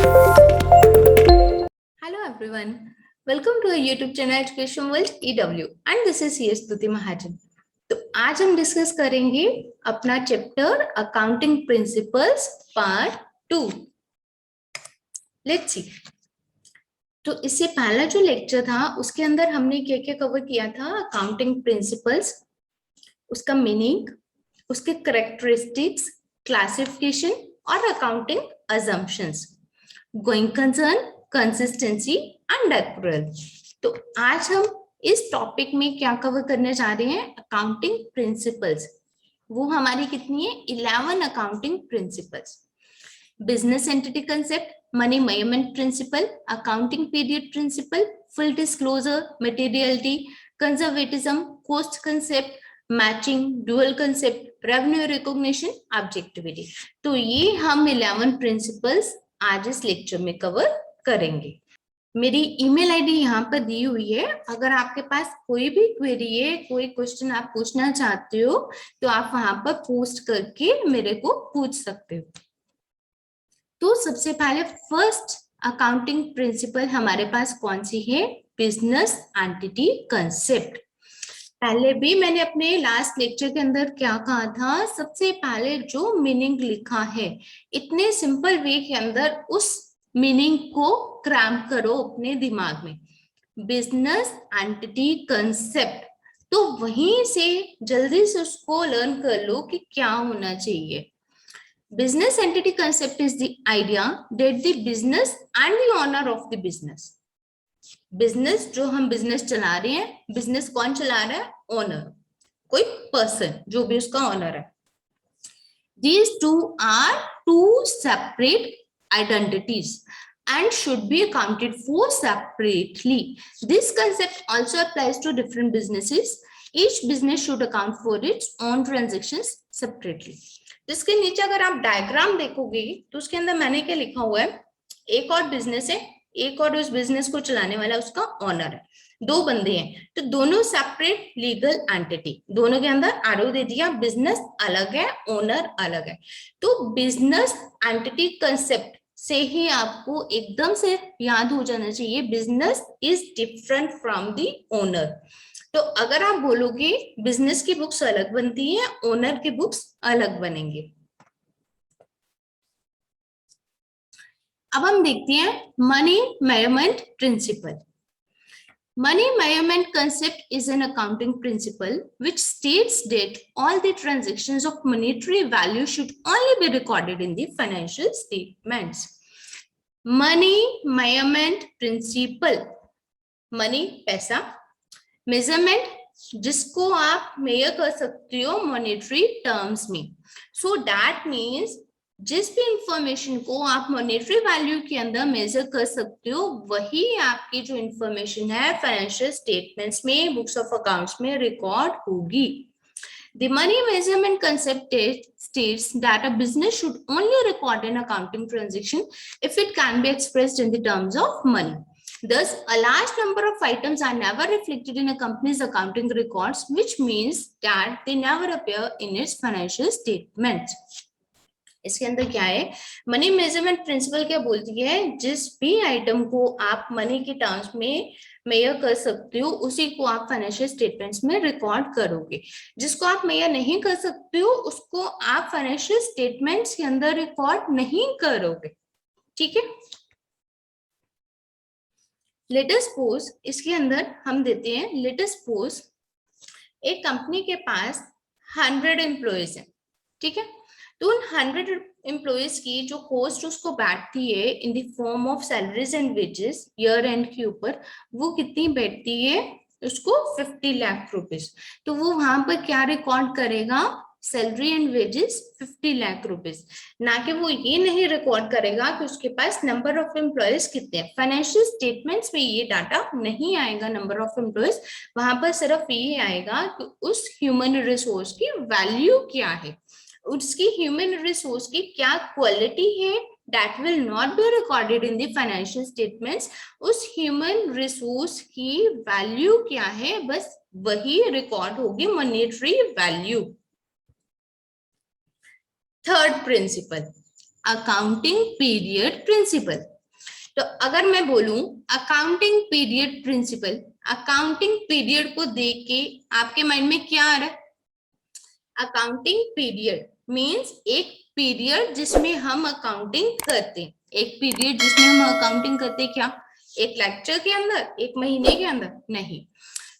Hello everyone, welcome to our YouTube channel Education World EW and this is CS Stuti Mahajan. तो आज हम discuss करेंगे अपना chapter accounting principles part 2. Let's see. तो इससे पहला जो लेक्चर था उसके अंदर हमने क्या क्या कवर किया था? अकाउंटिंग प्रिंसिपल्स, उसका मीनिंग, उसके कैरेक्टरिस्टिक्स, क्लासिफिकेशन और accounting assumptions, going concern, consistency and accrual. तो आज हम इस टॉपिक में क्या कवर करने जा रहे हैं? Accounting principles. वो हमारी कितनी है? 11 accounting principles. Business entity concept, money measurement principle, accounting period principle, full disclosure, materiality, conservatism, cost concept, matching, dual concept, revenue recognition, objectivity. तो ये हम 11 प्रिंसिपल्स आज इस लेक्चर में कवर करेंगे. मेरी ईमेल आईडी यहाँ पर दी हुई है. अगर आपके पास कोई भी क्वेरी है, कोई क्वेश्चन आप पूछना चाहते हो तो आप वहां पर पोस्ट करके मेरे को पूछ सकते हो. तो सबसे पहले फर्स्ट अकाउंटिंग प्रिंसिपल हमारे पास कौन सी है? Business entity concept. पहले भी मैंने अपने लास्ट लेक्चर के अंदर क्या कहा था? सबसे पहले जो मीनिंग लिखा है इतने सिंपल वे के अंदर उस मीनिंग को क्रैम्प करो अपने दिमाग में. Business entity concept. तो वहीं से जल्दी से उसको लर्न कर लो कि क्या होना चाहिए. Business entity concept is the idea that the business and the owner of the business. Business, जो हम बिजनेस चला रहे हैं, बिजनेस कौन चला रहा है? ओनर, कोई पर्सन जो भी उसका ओनर है. These two are two separate identities and should be accounted for separately. This concept also applies to different businesses. Each business should account for its own transactions separately. जिसके नीचे अगर आप diagram देखोगे तो उसके अंदर मैंने क्या लिखा हुआ है? एक और बिजनेस है, एक और उस बिजनेस को चलाने वाला उसका ओनर है. दो बंदे हैं तो दोनों सेपरेट लीगल एंटिटी. दोनों के अंदर आरो दे दिया, बिजनेस अलग है, ओनर अलग है. तो बिजनेस एंटिटी कंसेप्ट से ही आपको एकदम से याद हो जाना चाहिए, business is different from the owner. तो अगर आप बोलोगे बिजनेस की बुक्स अलग बनती है, ओनर की बुक्स अलग बनेंगे. अब हम देखते हैं money measurement principle. Money measurement concept is an accounting principle which states that all the transactions of monetary value should only be recorded in the financial statements. Money measurement principle. Money पैसा, measurement जिसको आप major कर सकते हो monetary terms में. So that means जिस भी information को आप मॉनेटरी वैल्यू के अंदर मेजर कर सकते हो वही आपकी जो इंफॉर्मेशन है फाइनेंशियल स्टेटमेंट्स में, बुक्स ऑफ अकाउंट्स में रिकॉर्ड होगी. The money measurement concept states that a business should only record an accounting transaction if it can be expressed in the terms of money. Thus, a large number of items are never reflected in a company's accounting records, which means that they never appear in its financial statements. इसके अंदर क्या है? Money measurement principal क्या बोलती है? जिस भी item को आप मनी के टर्म्स में मेजर कर सकते हो उसी को आप फाइनेंशियल स्टेटमेंट्स में रिकॉर्ड करोगे. जिसको आप मेजर नहीं कर सकते हो उसको आप फाइनेंशियल स्टेटमेंट्स के अंदर रिकॉर्ड नहीं करोगे. ठीक है. लेट अस सपोज, इसके अंदर हम देते हैं, लेट अस सपोज एक कंपनी के पास 100 एम्प्लॉइज है. ठीक है. तो उन 100 एम्प्लॉइज की जो कॉस्ट उसको बैठती है in the form of salaries and wages year and के ऊपर, वो कितनी बैठती है? उसको 50 लाख रुपीस. तो वो वहां पर क्या रिकॉर्ड करेगा? Salary and wages 50 lakh rupees. ना कि वो ये नहीं रिकॉर्ड करेगा कि उसके पास नंबर ऑफ एम्प्लॉयज कितने हैं. फाइनेंशियल स्टेटमेंट्स में ये डाटा नहीं आएगा नंबर ऑफ एम्प्लॉयज. वहां पर सिर्फ ये आएगा कि उस ह्यूमन रिसोर्स की वैल्यू क्या है, उसकी ह्यूमन रिसोर्स की क्या क्वालिटी है. that will not be recorded in the financial statements. उस ह्यूमन रिसोर्स की वैल्यू क्या है, बस वही रिकॉर्ड होगी, monetary value. Third principle, accounting period principle. तो अगर मैं बोलूं accounting period principle, accounting period को देख के आपके माइंड में क्या आ रहा है? अकाउंटिंग पीरियड मींस एक पीरियड जिसमें हम अकाउंटिंग करते हैं, एक पीरियड जिसमें हम अकाउंटिंग करते हैं, क्या एक लेक्चर के अंदर, एक महीने के अंदर? नहीं,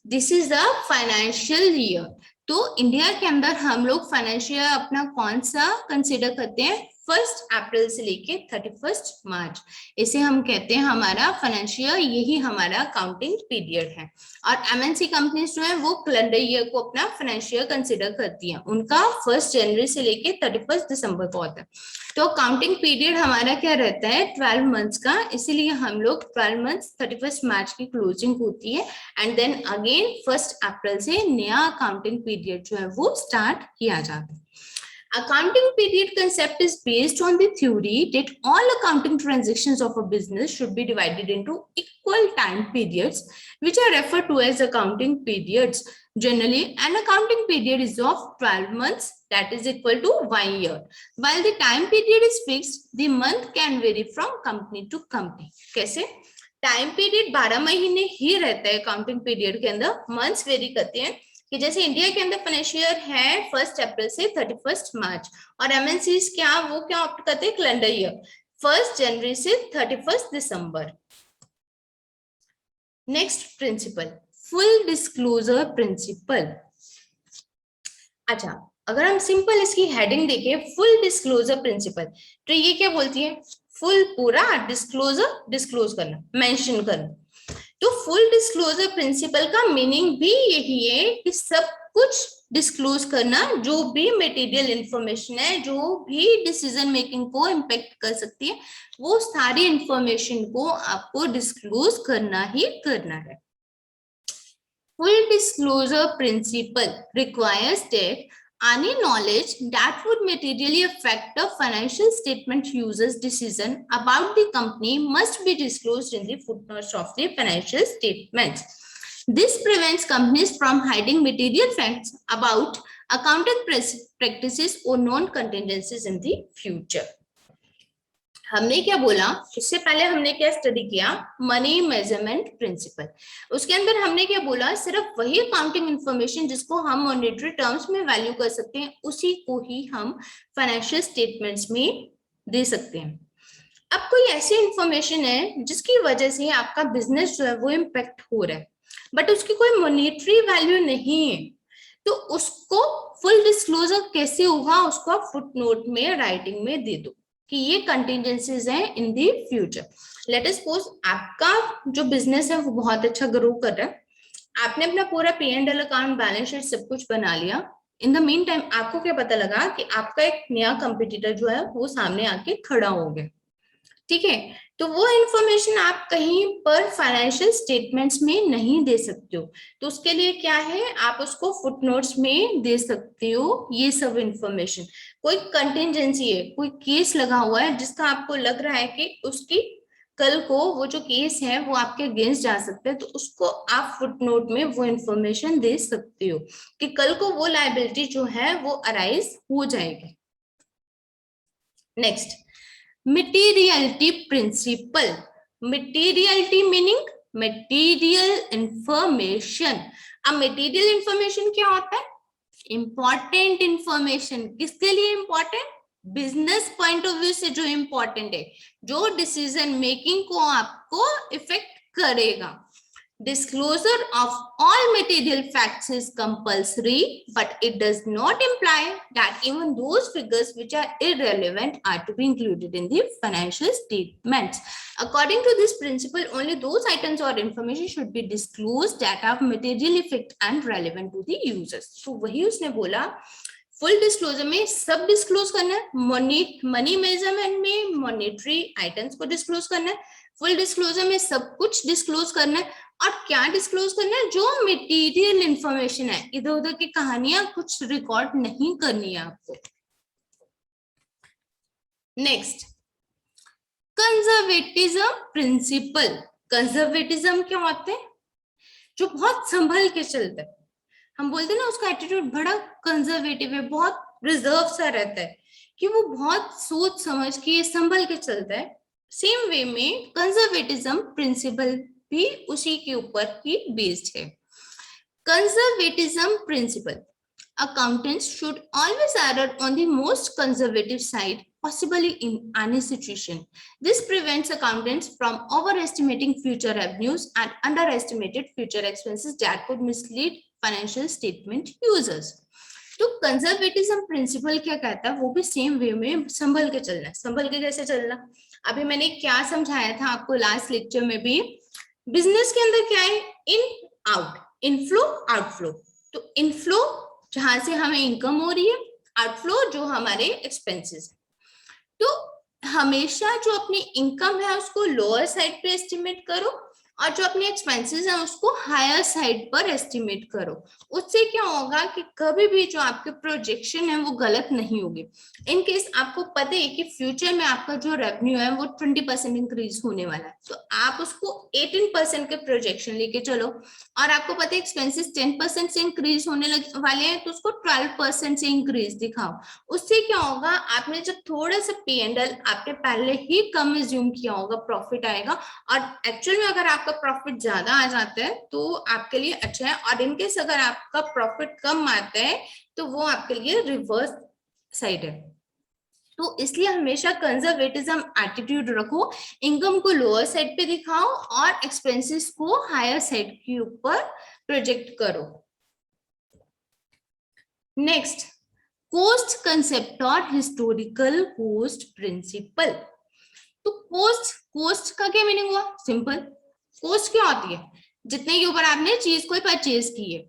this is the financial year. तो इंडिया के अंदर हम लोग फाइनेंशियल अपना कौन सा कंसिडर करते हैं? 1 अप्रैल से लेके 31 मार्च, इसे हम कहते हैं हमारा फाइनेंशियल, यही हमारा अकाउंटिंग पीरियड है। और एमएनसी कंपनीज जो है वो कैलेंडर ईयर को अपना फाइनेंशियल कंसिडर करती हैं, उनका 1 जनवरी से लेके 31 दिसंबर को होता है। तो अकाउंटिंग पीरियड हमारा क्या रहता है? 12 मंथ्स का, इसीलिए हम लोग 12 मंथ्स 31 मार्च की क्लोजिंग होती है एंड देन अगेन 1 अप्रैल से नया अकाउंटिंग पीरियड जो है वो स्टार्ट किया जाता है। Accounting period concept is based on the theory that all accounting transactions of a business should be divided into equal time periods, which are referred to as accounting periods. Generally, an accounting period is of 12 months, that is equal to 1 year. While the time period is fixed, the month can vary from company to company. कैसे? Time period 12 महीने ही रहता है accounting period के अंदर, months very करते हैं कि जैसे इंडिया के अंदर फाइनेंशियल ईयर है 1 अप्रैल से 31 मार्च, और एमएनसीज क्या वो क्या ऑप्ट करते हैं? कैलेंडर ईयर 1 जनवरी से 31 दिसंबर। Next principle, full disclosure principle. अच्छा, अगर हम सिंपल इसकी हेडिंग देखें, फुल डिस्क्लोजर प्रिंसिपल, तो ये क्या बोलती है? फुल पूरा डिस्क्लोजर, डिस्क्लोज करना, मेंशन करना। तो फुल डिस्क्लोजर प्रिंसिपल का मीनिंग भी यही है कि सब कुछ डिस्क्लोज करना, जो भी मटेरियल इंफॉर्मेशन है, जो भी डिसीजन मेकिंग को इम्पेक्ट कर सकती है, वो सारी इंफॉर्मेशन को आपको डिस्क्लोज करना ही करना है। Full disclosure principle requires that any knowledge that would materially affect the financial statement user's decision about the company must be disclosed in the footnotes of the financial statements. This prevents companies from hiding material facts about accounting practices or known contingencies in the future. हमने क्या बोला? इससे पहले हमने क्या study किया? Money measurement principle. उसके अंदर हमने क्या बोला? सिर्फ वही अकाउंटिंग इंफॉर्मेशन जिसको हम मॉनेटरी टर्म्स में वैल्यू कर सकते हैं, उसी को ही हम फाइनेंशियल स्टेटमेंट्स में दे सकते हैं। अब कोई ऐसी इंफॉर्मेशन है जिसकी वजह से आपका बिजनेस जो है वो इम्पैक्ट हो रहा है, बट उसकी कोई मॉनेटरी वैल्यू नहीं है, तो उसको फुल डिस्क्लोजर कैसे होगा? उसको आप फुटनोट में राइटिंग में दे दो कि ये कंटिजेंसीज हैं in the future. Let us suppose आपका जो बिजनेस है वो बहुत अच्छा ग्रो कर रहा है, आपने अपना पूरा P&L अकाउंट, बैलेंस शीट सब कुछ बना लिया। इन द मीन टाइम आपको क्या पता लगा कि आपका एक नया कंपटीटर जो है वो सामने आके खड़ा हो गया, ठीक है? तो वो इंफॉर्मेशन आप कहीं पर फाइनेंशियल स्टेटमेंट्स में नहीं दे सकते हो, तो उसके लिए क्या है? आप उसको फुटनोट्स में दे सकते हो ये सब इंफॉर्मेशन। कोई कंटिजेंसी है, कोई केस लगा हुआ है जिसका आपको लग रहा है कि उसकी कल को वो जो केस है वो आपके अगेंस्ट जा सकता है, तो उसको आप फुटनोट में वो इंफॉर्मेशन दे सकते हो कि कल को वो लायबिलिटी जो है वो अराइज हो जाएगी। Next, materiality principle. Materiality meaning material information. अब material information क्या होता है? Important information. किसके लिए important? Business point of view से जो इंपॉर्टेंट है, जो डिसीजन मेकिंग को आपको इफेक्ट करेगा। Disclosure of all material facts is compulsory, but it does not imply that even those figures which are irrelevant are to be included in the financial statements. According to this principle, only those items or information should be disclosed that have material effect and relevant to the users. So वही उसने बोला, full disclosure में सब disclose करना है, money measurement में monetary items को disclose करना है, फुल डिस्क्लोजर में सब कुछ डिस्क्लोज करना है, और क्या डिस्क्लोज करना है? जो मटेरियल इंफॉर्मेशन है, इधर उधर की कहानियां कुछ रिकॉर्ड नहीं करनी है आपको। Next, conservatism principal. कंजर्वेटिज्म क्या होता है? जो बहुत संभल के चलता है, हम बोलते हैं ना उसका एटीट्यूड बड़ा कंजर्वेटिव है, बहुत रिजर्व सा रहता है, कि वो बहुत सोच समझ के संभल के चलता है। सेम वे में कंजर्वेटिज्म प्रिंसिपल भी उसी के ऊपर ही बेस्ड है। Conservatism principle, accountants should always err on the most conservative side possibly in any situation. This prevents accountants from overestimating future revenues and underestimated future expenses that could mislead financial statement users. तो conservatism principal क्या कहता है, वो भी same way में संभल के चलना है। संभल के कैसे चलना, अभी मैंने क्या समझाया था आपको लास्ट लेक्चर में भी, बिजनेस के अंदर क्या है, इन आउट, इनफ्लो आउटफ्लो। तो इनफ्लो जहां से हमें इनकम हो रही है, आउटफ्लो जो हमारे एक्सपेंसेस है। तो हमेशा जो अपनी इनकम है उसको लोअर साइड पे एस्टिमेट करो और जो अपने एक्सपेंसेस हैं उसको हायर साइड पर एस्टिमेट करो। उससे क्या होगा कि कभी भी जो आपके प्रोजेक्शन है वो गलत नहीं होगी। इन केस आपको पता है कि फ्यूचर में आपका जो रेवेन्यू है वो 20% इंक्रीज होने वाला है, तो आप उसको 18% के प्रोजेक्शन लेके चलो, और आपको पता है एक्सपेंसेस 10% से इंक्रीज होने वाले हैं तो उसको 12% से इंक्रीज दिखाओ। उससे क्या होगा, आपने जब थोड़ा सा P&L आपने पहले ही कम एज्यूम किया होगा, प्रॉफिट आएगा, और एक्चुअल में अगर आपका प्रॉफिट ज्यादा आ जाता है तो आपके लिए अच्छा है, और इनकेस अगर आपका प्रॉफिट कम आता है तो वो आपके लिए रिवर्स साइड है। तो इसलिए हमेशा कंजर्वेटिज्म एटीट्यूड रखो, इनकम को लोअर साइड पे दिखाओ और एक्सपेंसेस को हायर साइड के ऊपर प्रोजेक्ट करो। नेक्स्ट, कोस्ट कंसेप्ट और हिस्टोरिकल कोस्ट प्रिंसिपल। तो कोस्ट का क्या मीनिंग हुआ, सिंपल, कोस्ट क्या होती है, जितने के ऊपर आपने चीज कोई परचेज की है,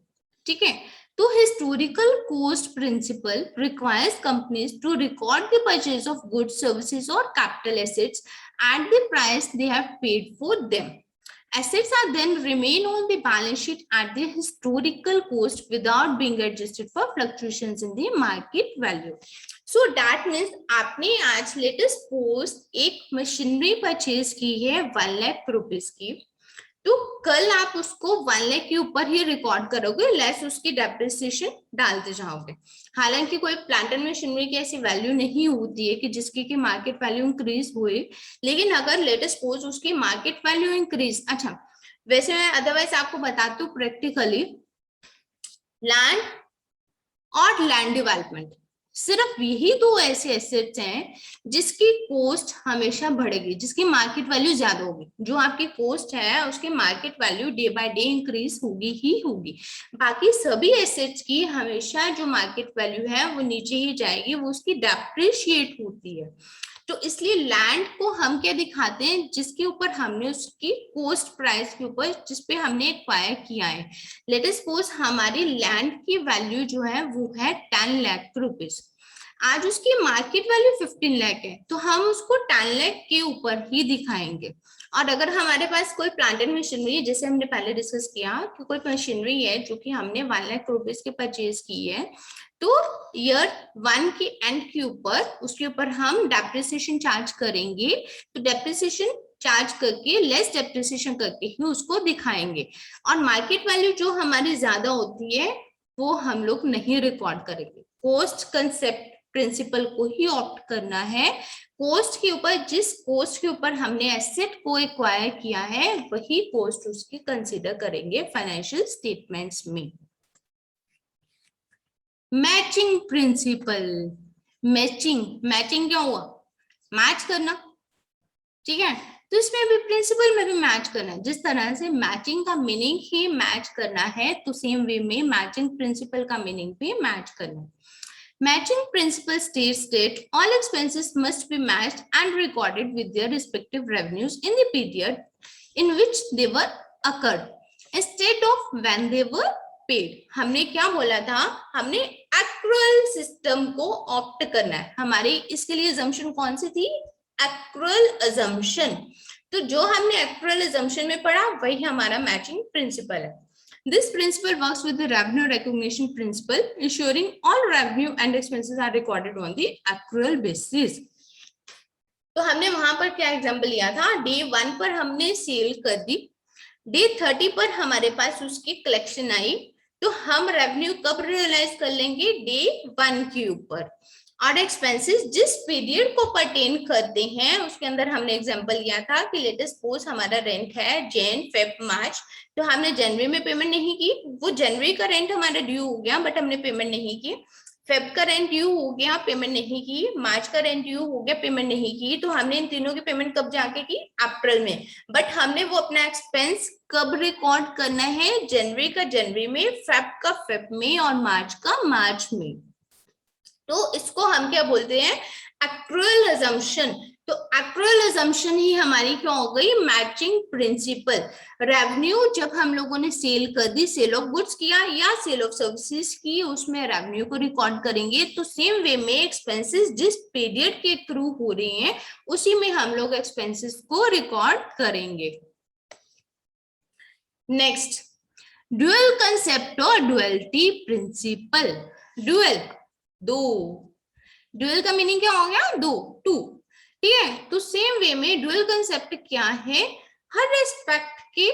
ठीक है। तो historical cost principle requires companies to record the purchase of goods, services और capital assets at the price they have paid for them. Assets are then remain on the balance sheet at the historical cost without being adjusted for fluctuations in the market value. So that means आपने आज latest post एक machinery purchase की है 1 lakh rupees की, तो कल आप उसको 1 लाख के ऊपर ही रिकॉर्ड करोगे, लेस उसकी डेप्रिसिएशन डालते जाओगे। हालांकि कोई प्लांट एंड मशीनरी की ऐसी वैल्यू नहीं होती है कि जिसकी की मार्केट वैल्यू इंक्रीज हुए, लेकिन अगर लेटेस्ट पोज उसकी मार्केट वैल्यू इंक्रीज, अच्छा वैसे मैं अदरवाइज आपको बताती हूँ प्रैक्टिकली, लैंड और लैंड डेवलपमेंट सिर्फ यही दो ऐसे एसेट्स हैं जिसकी कॉस्ट हमेशा बढ़ेगी, जिसकी मार्केट वैल्यू ज्यादा होगी। जो आपकी कॉस्ट है उसकी market value day by day increase होगी ही होगी। बाकी सभी एसेट्स की हमेशा जो मार्केट वैल्यू है वो नीचे ही जाएगी, वो उसकी डेप्रिशिएट होती है। तो इसलिए लैंड को हम क्या दिखाते हैं, जिसके ऊपर हमने उसकी कॉस्ट प्राइस के ऊपर जिसपे हमने एक्वायर किया है। लेट अस सपोज हमारी लैंड की वैल्यू जो है वो है 10 लाख रुपीस, आज उसकी मार्केट वैल्यू 15 लाख है, तो हम उसको 10 लाख के ऊपर ही दिखाएंगे। और अगर हमारे पास कोई प्लांट एंड मशीनरी, जैसे हमने पहले डिस्कस किया कि कोई मशीनरी है जो कि हमने 1 लाख रुपीस की परचेज की है, तो ईयर 1 के एंड के ऊपर उसके ऊपर हम डेप्रिसिएशन चार्ज करेंगे, तो डेप्रिसिएशन चार्ज करके लेस डेप्रिसिएशन करके ही उसको दिखाएंगे। और मार्केट वैल्यू जो हमारी ज्यादा होती है वो हम लोग नहीं रिकॉर्ड करेंगे। कॉस्ट कंसेप्ट प्रिंसिपल को ही ऑप्ट करना है। कॉस्ट के ऊपर, जिस कॉस्ट के ऊपर हमने एसेट को एक्वायर किया है वही कॉस्ट उसकी कंसीडर करेंगे फाइनेंशियल स्टेटमेंट्स में। मैचिंग प्रिंसिपल, मैचिंग क्या हुआ, मैच करना, ठीक है। तो इसमें भी प्रिंसिपल में भी मैच करना है। जिस तरह से मैचिंग का मीनिंग ही मैच करना है, तो सेम वे में मैचिंग प्रिंसिपल का मीनिंग भी मैच करना है। Matching principle states that all expenses must be matched and recorded with their respective revenues in the period in which they were occurred instead of when they were paid. हमने क्या बोला था, हमने accrual system को opt करना है। हमारी इसके लिए assumption कौन सी थी, accrual assumption। तो जो हमने accrual assumption में पढ़ा वही हमारा matching principle है। This principle works with the revenue recognition principle, ensuring all revenue and expenses are recorded on the accrual basis. तो हमने वहां पर क्या एग्जांपल लिया था, डे 1 पर हमने सेल कर दी, डे 30 पर हमारे पास उसकी कलेक्शन आई, तो हम रेवेन्यू कब रियलाइज कर लेंगे, डे 1 के ऊपर। और एक्सपेंसेस जिस पीरियड को परटेन करते हैं, उसके अंदर हमने एग्जांपल लिया था कि लेट अस सपोज हमारा रेंट है जैन फेब मार्च, तो हमने जनवरी में पेमेंट नहीं की, वो जनवरी का रेंट हमारा ड्यू हो गया बट हमने पेमेंट नहीं की। फेब का रेंट ड्यू हो गया, पेमेंट नहीं की। मार्च का रेंट ड्यू हो गया, पेमेंट नहीं की। तो हमने इन तीनों की पेमेंट कब जाके की? अप्रैल में। बट हमने वो अपना एक्सपेंस कब रिकॉर्ड करना है? जनवरी का जनवरी में, फेब का फेब में और मार्च का मार्च में। तो इसको हम क्या बोलते हैं? Accrual assumption. तो एक्रुअल अजम्पशन ही हमारी क्या हो गई? Matching principal. रेवेन्यू जब हम लोगों ने सेल कर दी, सेल ऑफ गुड्स किया या सेल ऑफ सर्विसेज की, उसमें रेवेन्यू को रिकॉर्ड करेंगे। तो सेम वे में एक्सपेंसेस जिस पीरियड के थ्रू हो रहे हैं, उसी में हम लोग एक्सपेंसेस को रिकॉर्ड करेंगे। नेक्स्ट, ड्यूअल कंसेप्ट और ड्युअलिटी प्रिंसिपल। ड्यूअल, दो। ड्यूअल का मीनिंग क्या हो गया? दो, टू। ठीक है, तो सेम वे में ड्यूअल कंसेप्ट क्या है? हर एस्पेक्ट की,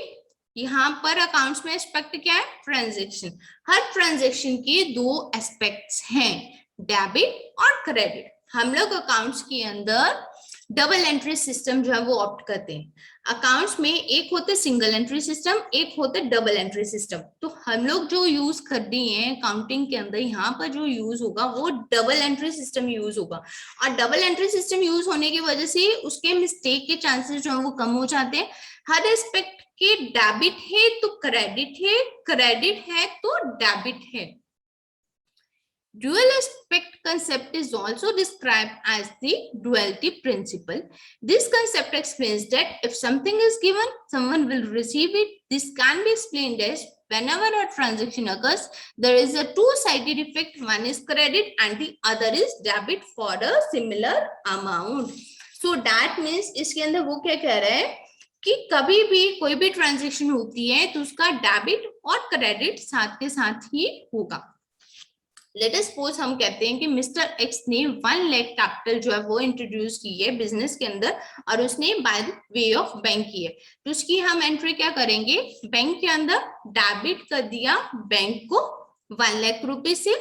यहाँ पर अकाउंट्स में एस्पेक्ट क्या है? ट्रांजैक्शन। हर ट्रांजैक्शन के दो एस्पेक्ट्स हैं, डेबिट और क्रेडिट। हम लोग अकाउंट्स के अंदर डबल एंट्री सिस्टम जो है वो ऑप्ट करते हैं। अकाउंट्स में एक होते सिंगल एंट्री सिस्टम, एक होते डबल एंट्री सिस्टम। तो हम लोग जो यूज कर रहे हैं अकाउंटिंग के अंदर, यहाँ पर जो यूज होगा वो डबल एंट्री सिस्टम यूज होगा। और डबल एंट्री सिस्टम यूज होने की वजह से उसके मिस्टेक के चांसेस जो है वो कम हो जाते हैं। हर एस्पेक्ट के डेबिट है तो क्रेडिट है, क्रेडिट है तो डेबिट है। Dual aspect concept is also described as the duality principle. This concept explains that if something is given, someone will receive it. This can be explained as whenever a transaction occurs, there is a two-sided effect. One is credit and the other is debit for a similar amount. So that means इसके अंदर वो क्या कह रहा है कि कभी भी कोई भी ट्रांजेक्शन होती है तो उसका डेबिट और क्रेडिट साथ के साथ ही होगा। लेट अस सपोज हम कहते हैं कि मिस्टर एक्स ने 1 लाख कैपिटल जो है वो इंट्रोड्यूस की है बिजनेस के अंदर, और उसने बाय वे ऑफ बैंक की है। तो उसकी हम एंट्री क्या करेंगे? बैंक के अंदर डेबिट कर दिया बैंक को 1 लाख रुपए से,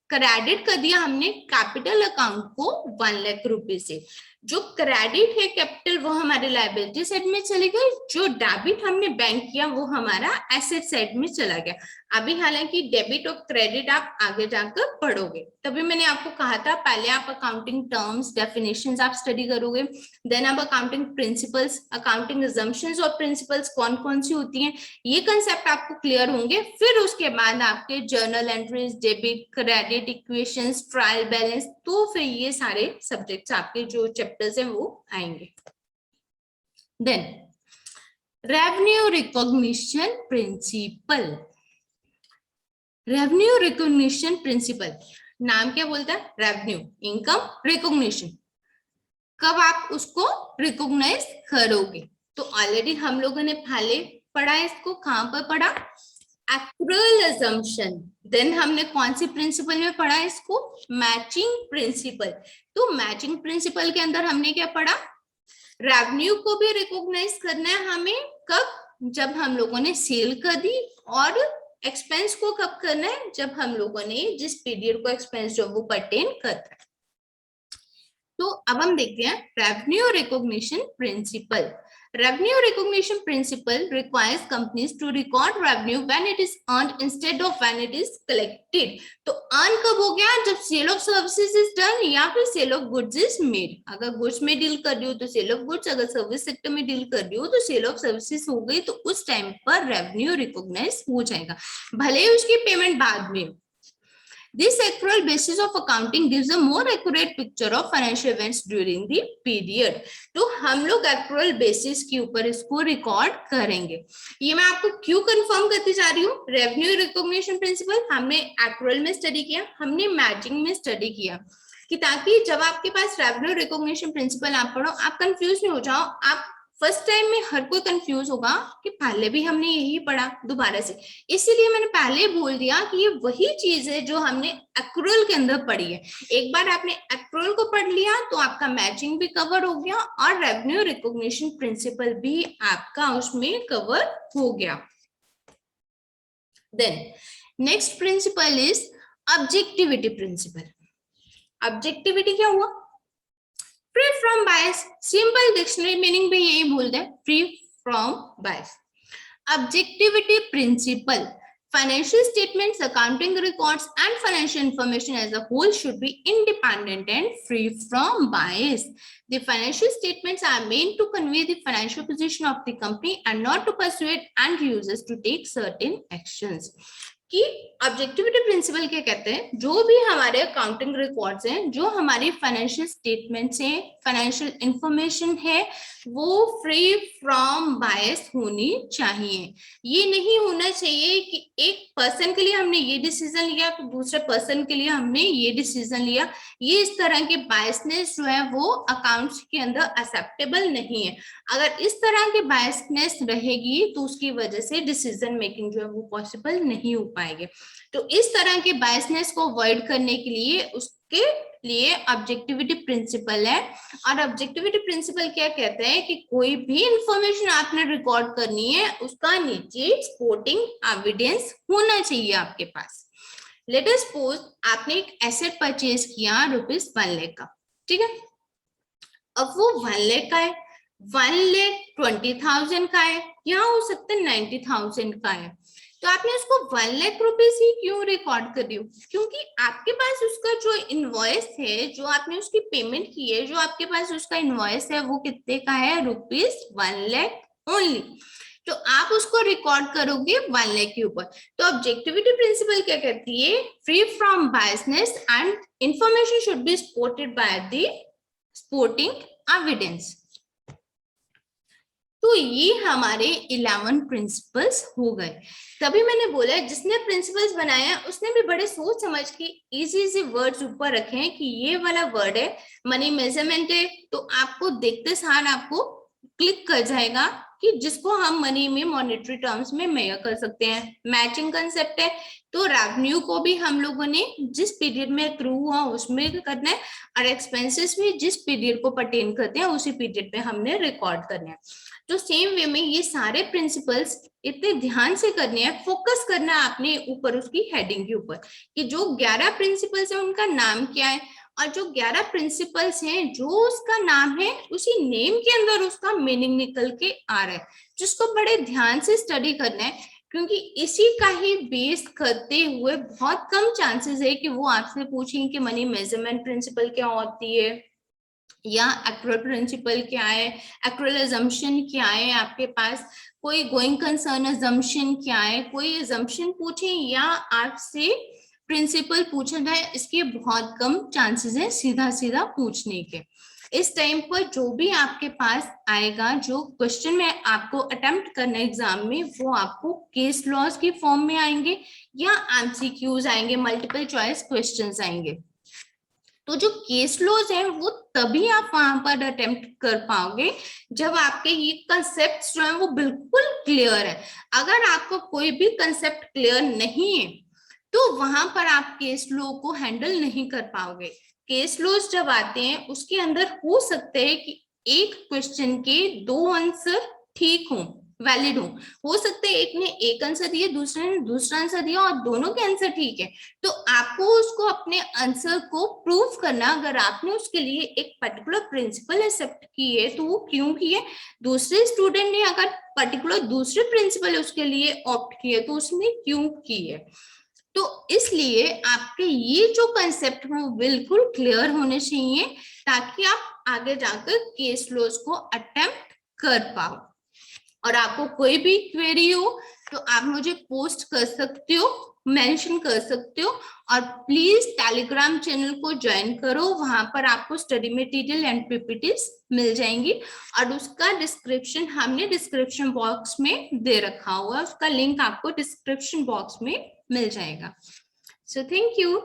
क्रेडिट कर दिया हमने कैपिटल अकाउंट को 1 लाख रुपए से। जो क्रेडिट है कैपिटल वो हमारे लायबिलिटी साइड में चले गए, जो डेबिट हमने बैंक किया वो हमारा एसेट साइड में चला गया। अभी हालांकि डेबिट और क्रेडिट आप आगे जाकर पढ़ोगे, तभी मैंने आपको कहा था पहले आप अकाउंटिंग टर्म्स डेफिनेशंस आप स्टडी करोगे, देन आप अकाउंटिंग प्रिंसिपल्स, अकाउंटिंग अजम्पशंस और प्रिंसिपल्स कौन कौन सी होती हैं ये कंसेप्ट आपको क्लियर होंगे। फिर उसके बाद आपके journal entries, debit, credit, equations, trial balance, तो फिर ये सारे सब्जेक्ट्स आपके जो चैप्टर्स हैं वो आएंगे। Then revenue recognition principle. Revenue recognition principle नाम क्या बोलता है? Revenue, income, recognition. कब आप उसको रिकॉग्नाइज करोगे? तो ऑलरेडी हम लोगों ने पहले पढ़ा इसको, कहां पर पढ़ा? Accrual assumption. देन हमने कौन सी प्रिंसिपल में पढ़ा इसको? Matching principal. तो मैचिंग प्रिंसिपल के अंदर हमने क्या पढ़ा? रेवेन्यू को भी रिकॉग्नाइज करना है हमें कब? जब हम लोगों ने सेल कर दी। और एक्सपेंस को कब करना है? जब हम लोगों ने जिस पीरियड को एक्सपेंस जो वो परटेन करता है। तो अब हम देखते हैं revenue recognition principal. Revenue recognition principle requires companies to record revenue when it is earned instead of when it is collected. तो earn कब हो गया? जब sale of services is done या फिर sale of goods is made. अगर goods में deal कर रही हो तो sale of goods, अगर सर्विस सेक्टर में डील कर रही हो तो sale of services हो गई, तो उस टाइम पर revenue recognize हो जाएगा, भले ही उसकी पेमेंट बाद में। This accrual basis of accounting gives a more accurate picture of financial events during the period. तो हम लोग accrual basis के ऊपर इसको रिकॉर्ड करेंगे। ये मैं आपको क्यों कंफर्म करती जा रही हूँ? रेवेन्यू रिकॉग्निशन प्रिंसिपल हमने accrual में स्टडी किया, हमने मैचिंग में स्टडी किया, कि ताकि जब आपके पास रेवेन्यू रिकॉग्निशन प्रिंसिपल आप पढ़ो आप कंफ्यूज नहीं हो जाओ। आप फर्स्ट टाइम में हर कोई कंफ्यूज होगा कि पहले भी हमने यही पढ़ा दोबारा से, इसीलिए मैंने पहले बोल दिया कि ये वही चीज है जो हमने एक्रुअल के अंदर पढ़ी है। एक बार आपने एक्रुअल को पढ़ लिया तो आपका मैचिंग भी कवर हो गया और रेवेन्यू रिकॉग्निशन प्रिंसिपल भी आपका उसमें कवर हो गया। Then next principle is objectivity principle. Objectivity क्या हुआ? Free from bias, simple dictionary meaning भी यही बोल दे, free from bias. Objectivity principle. Financial statements, accounting records, and financial information as a whole should be independent and free from bias. The financial statements are meant to convey the financial position of the company and not to persuade end users to take certain actions. कि objectivity principal क्या कहते हैं? जो भी हमारे accounting records हैं, जो हमारी फाइनेंशियल स्टेटमेंट्स हैं, फाइनेंशियल इंफॉर्मेशन है, वो फ्री फ्रॉम बायस होनी चाहिए। ये नहीं होना चाहिए कि एक पर्सन के लिए हमने ये डिसीजन लिया तो दूसरे पर्सन के लिए हमने ये डिसीजन लिया। ये इस तरह के बायसनेस जो है वो अकाउंट्स के अंदर एक्सेप्टेबल नहीं है। अगर इस तरह की बायसनेस रहेगी तो उसकी वजह से डिसीजन मेकिंग जो है वो पॉसिबल नहीं हो पाएगी। तो इस तरह के बायसनेस को अवॉइड करने के लिए उसके लिए ऑब्जेक्टिविटी प्रिंसिपल है। और ऑब्जेक्टिविटी प्रिंसिपल क्या कहते हैं कि कोई भी इंफॉर्मेशन आपने रिकॉर्ड करनी है उसका नीचे सपोर्टिंग एविडेंस होना चाहिए आपके पास। लेट अस सपोज आपने एक एसेट परचेज किया ₹1 लाख का, ठीक है। अब वो 1 लाख का है, 1,20,000 का है, या हो सकता है 90,000 का है। तो आपने उसको 1 लाख रुपीस ही क्यों रिकॉर्ड कर रही हो? क्योंकि आपके पास उसका जो इनवॉइस है, जो आपने उसकी पेमेंट की है, जो आपके पास उसका इनवॉइस है वो कितने का है? ₹1 लाख ओनली। तो आप उसको रिकॉर्ड करोगे 1 लाख के ऊपर। तो ऑब्जेक्टिविटी प्रिंसिपल क्या कहती है? Free from biasness and information should be supported by the supporting evidence. तो ये हमारे 11 प्रिंसिपल्स हो गए। तभी मैंने बोला जिसने प्रिंसिपल्स बनाया उसने भी बड़े सोच समझ के इजी वर्ड्स ऊपर रखे हैं कि ये वाला वर्ड है मनी मेजरमेंट है, तो आपको देखते सार आपको क्लिक कर जाएगा कि जिसको हम मनी में मॉनेटरी टर्म्स में मेजर कर सकते हैं। मैचिंग कंसेप्ट है, तो रेवेन्यू को भी हम लोगों ने जिस पीरियड में एक्रू हुआ उसमें करना है, और एक्सपेंसेस भी जिस पीरियड को पर्टेन करते हैं उसी पीरियड पे हमने रिकॉर्ड करना है। तो सेम वे में ये सारे प्रिंसिपल्स इतने ध्यान से करने हैं, फोकस करना है आपने ऊपर उसकी हेडिंग के ऊपर कि जो 11 प्रिंसिपल्स है उनका नाम क्या है, और जो 11 प्रिंसिपल्स हैं जो उसका नाम है उसी नेम के अंदर उसका मीनिंग निकल के आ रहा है, जिसको बड़े ध्यान से स्टडी करना है। क्योंकि इसी का ही बेस करते हुए बहुत कम चांसेस है कि वो आपसे पूछेंगे कि मनी मेजरमेंट प्रिंसिपल क्या होती है, या एक्रुअल प्रिंसिपल क्या है, एक्रुअल अजम्पशन क्या है, आपके पास कोई गोइंग कंसर्न अजम्पशन क्या है, कोई अजम्पशन पूछे या आपसे प्रिंसिपल पूछा जाए, इसके बहुत कम चांसेस है सीधा सीधा पूछने के। इस टाइम पर जो भी आपके पास आएगा, जो क्वेश्चन में आपको अटेम्प्ट करना है एग्जाम में, वो आपको केस लॉज की फॉर्म में आएंगे या एमसीक्यूज आएंगे, मल्टीपल चॉइस क्वेश्चंस आएंगे। तो जो केस लॉज है वो तभी आप वहां पर अटेम्प्ट कर पाओगे जब आपके ये कंसेप्ट जो है वो बिल्कुल क्लियर है। अगर आपको कोई भी कंसेप्ट क्लियर नहीं है तो वहां पर आप केस लॉ को हैंडल नहीं कर पाओगे। केस लॉज जब आते हैं उसके अंदर हो सकते हैं कि एक क्वेश्चन के 2 आंसर ठीक हो, वैलिड हो सकता है एक ने एक आंसर दिया, दूसरे ने दूसरा आंसर दिया और दोनों के आंसर ठीक है। तो आपको उसको अपने आंसर को प्रूव करना, अगर आपने उसके लिए एक पर्टिकुलर प्रिंसिपल एक्सेप्ट की है तो वो क्यों की है, दूसरे स्टूडेंट ने अगर पर्टिकुलर दूसरे प्रिंसिपल उसके लिए ऑप्ट किए तो उसने क्यों की है। तो इसलिए आपके ये जो कंसेप्ट है वो बिल्कुल क्लियर होने चाहिए ताकि आप आगे जाकर केस लॉज को अटेम्प्ट कर पाओ। और आपको कोई भी क्वेरी हो तो आप मुझे पोस्ट कर सकते हो, मेंशन कर सकते हो, और प्लीज टेलीग्राम चैनल को ज्वाइन करो, वहां पर आपको स्टडी मटेरियल एंड पीपीटीज मिल जाएंगी और उसका डिस्क्रिप्शन हमने डिस्क्रिप्शन बॉक्स में दे रखा हुआ है, उसका लिंक आपको डिस्क्रिप्शन बॉक्स में मिल जाएगा। So thank you.